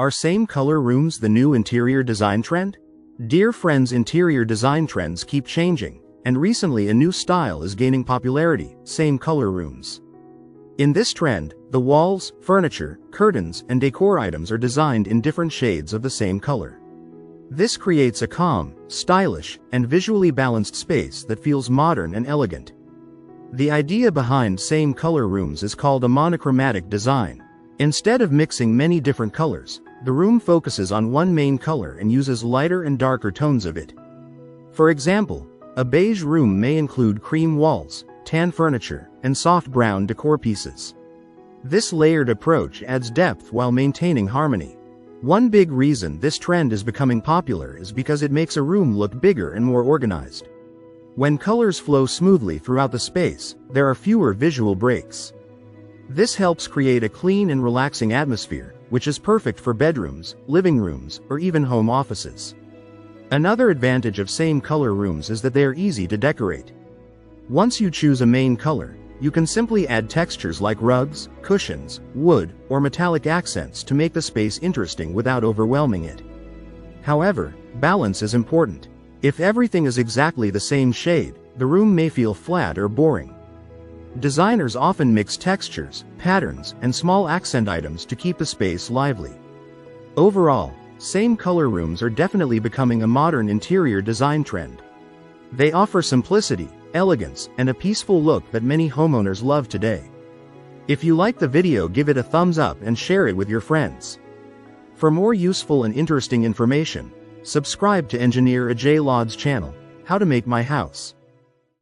Are same color rooms the new interior design trend? Dear friends, interior design trends keep changing, and recently a new style is gaining popularity: same color rooms. In this trend, the walls, furniture, curtains, and decor items are designed in different shades of the same color. This creates a calm, stylish, and visually balanced space that feels modern and elegant. The idea behind same color rooms is called a monochromatic design. Instead of mixing many different colors, the room focuses on one main color and uses lighter and darker tones of it. For example, a beige room may include cream walls, tan furniture, and soft brown decor pieces. This layered approach adds depth while maintaining harmony. One big reason this trend is becoming popular is because it makes a room look bigger and more organized. When colors flow smoothly throughout the space, there are fewer visual breaks. This helps create a clean and relaxing atmosphere, which is perfect for bedrooms, living rooms, or even home offices. Another advantage of same color rooms is that they are easy to decorate. Once you choose a main color, you can simply add textures like rugs, cushions, wood, or metallic accents to make the space interesting without overwhelming it. However, balance is important. If everything is exactly the same shade, the room may feel flat or boring. Designers often mix textures, patterns, and small accent items to keep the space lively. Overall, same color rooms are definitely becoming a modern interior design trend. They offer simplicity, elegance, and a peaceful look that many homeowners love today. If you like the video, give it a thumbs up and share it with your friends. For more useful and interesting information, subscribe to Engineer Ajay Lod's channel, How to Make My House.